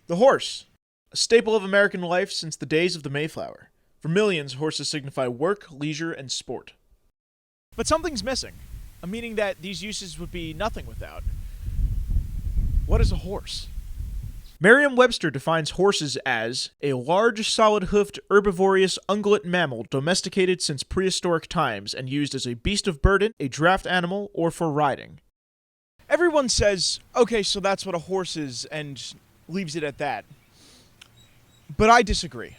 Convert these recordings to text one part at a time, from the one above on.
The horse, a staple of American life since the days of the Mayflower. For millions, horses signify work, leisure, and sport. But something's missing, a meaning that these uses would be nothing without. What is a horse? Merriam-Webster defines horses as a large, solid-hoofed, herbivorous, ungulate mammal domesticated since prehistoric times and used as a beast of burden, a draft animal, or for riding. Everyone says, okay, so that's what a horse is, and leaves it at that. But I disagree.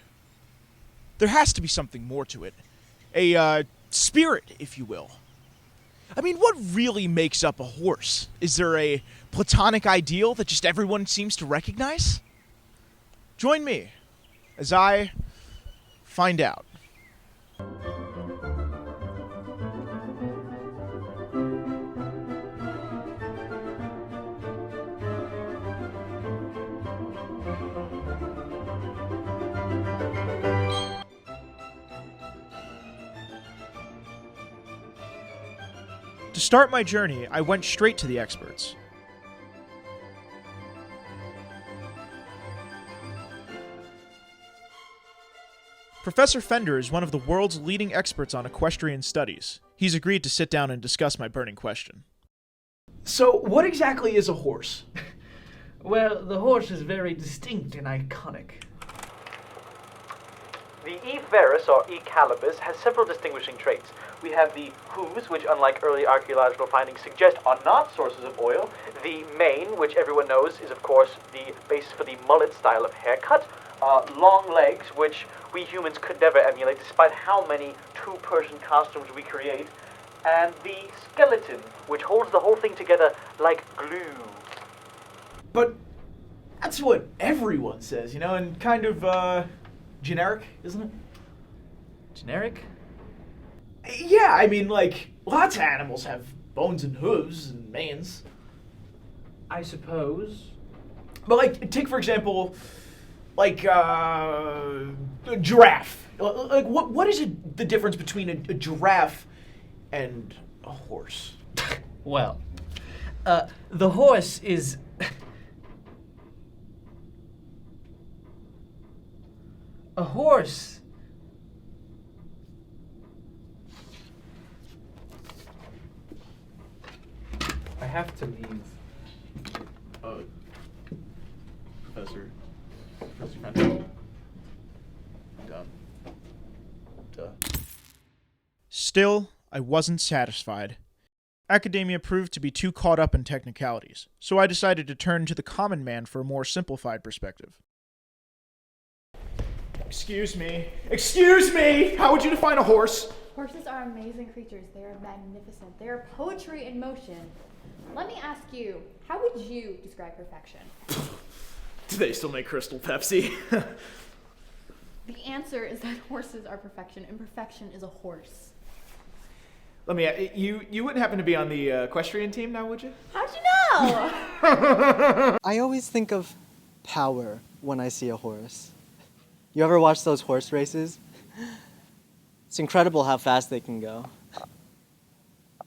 There has to be something more to it. A, spirit, if you will. I mean, what really makes up a horse? Is there a platonic ideal that just everyone seems to recognize? Join me as I find out. To start my journey, I went straight to the experts. Professor Fender is one of the world's leading experts on equestrian studies. He's agreed to sit down and discuss my burning question. So, what exactly is a horse? Well, the horse is very distinct and iconic. The E. varus, or E. calibus, has several distinguishing traits. We have the hooves, which, unlike early archaeological findings suggest, are not sources of oil. The mane, which everyone knows is, of course, the basis for the mullet style of haircut. Long legs, which we humans could never emulate, despite how many two-person costumes we create. And the skeleton, which holds the whole thing together like glue. But that's what everyone says, and kind of, generic, isn't it? Generic? Yeah, I mean, lots of animals have bones and hooves and manes. I suppose. But, take, for example, a giraffe. What is the difference between a giraffe and a horse? Well, the horse is... A horse. I have to leave. Professor Fender. Duh. Still, I wasn't satisfied. Academia proved to be too caught up in technicalities, so I decided to turn to the common man for a more simplified perspective. Excuse me! How would you define a horse? Horses are amazing creatures. They are magnificent. They are poetry in motion. Let me ask you, how would you describe perfection? Do they still make Crystal Pepsi? The answer is that horses are perfection, and perfection is a horse. Let me, you wouldn't happen to be on the equestrian team now, would you? How'd you know? I always think of power when I see a horse. You ever watch those horse races? It's incredible how fast they can go.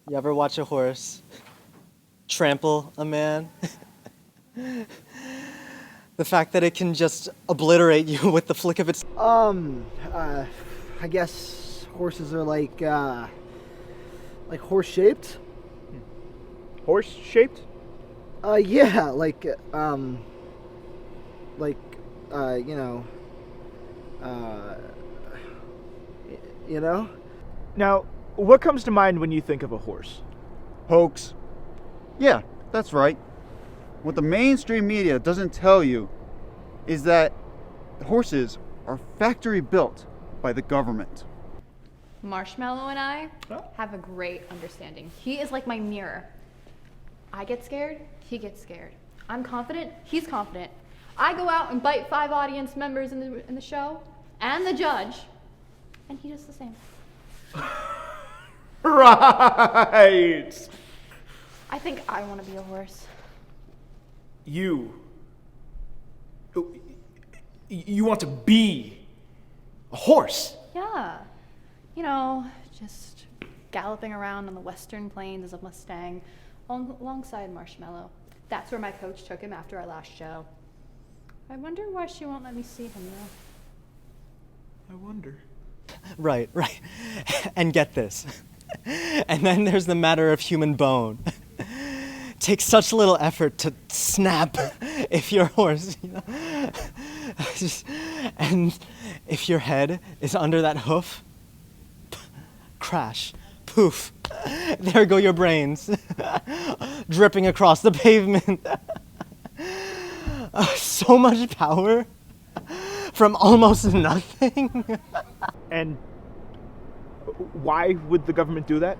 You ever watch a horse trample a man? The fact that it can just obliterate you with the flick of its... I guess horses are like horse-shaped? Horse-shaped? Yeah, you know? Now, what comes to mind when you think of a horse? Hoax. Yeah, that's right. What the mainstream media doesn't tell you is that horses are factory built by the government. Marshmallow and I have a great understanding. He is like my mirror. I get scared, he gets scared. I'm confident, he's confident. I go out and bite 5 audience members in the show, and the judge, and he does the same. Right! I think I want to be a horse. You want to be a horse? Yeah. Just galloping around on the western plains as a Mustang alongside Marshmallow. That's where my coach took him after our last show. I wonder why she won't let me see him, though. I wonder. Right. And get this. And then there's the matter of human bone. Takes such little effort to snap if your horse, and if your head is under that hoof, crash, poof, there go your brains, dripping across the pavement. So much power from almost nothing. And why would the government do that?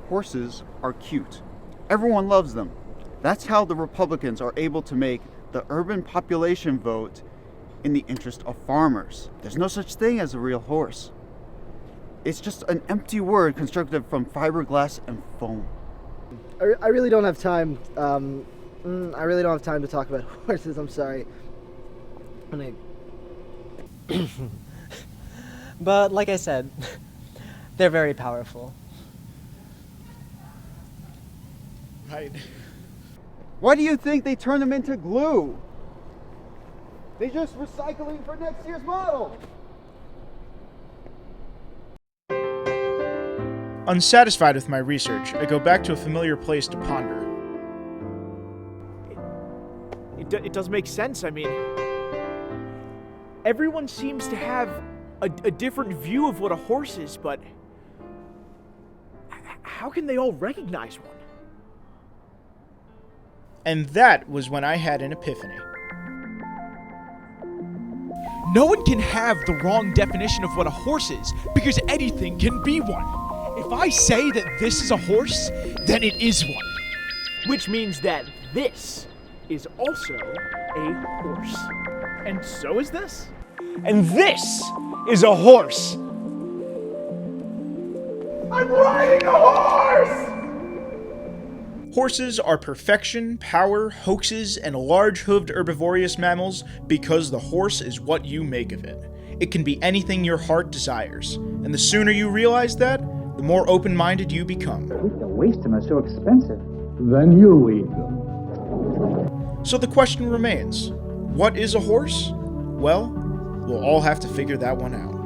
Horses are cute. Everyone loves them. That's how the Republicans are able to make the urban population vote in the interest of farmers. There's no such thing as a real horse. It's just an empty word constructed from fiberglass and foam. I really don't have time. I really don't have time to talk about horses. I'm sorry. But like I said, they're very powerful. Right. Why do you think they turn them into glue? They're just recycling for next year's model. Unsatisfied with my research, I go back to a familiar place to ponder. It does make sense. I mean, everyone seems to have a different view of what a horse is, but how can they all recognize one? And that was when I had an epiphany. No one can have the wrong definition of what a horse is, because anything can be one. If I say that this is a horse, then it is one. Which means that this is also a horse. And so is this. And this is a horse. I'm riding a horse! Horses are perfection, power, hoaxes, and large hooved herbivorous mammals because the horse is what you make of it. It can be anything your heart desires, and the sooner you realize that, the more open-minded you become. The waste them are so expensive. Then you eat them. So the question remains, what is a horse? Well, we'll all have to figure that one out.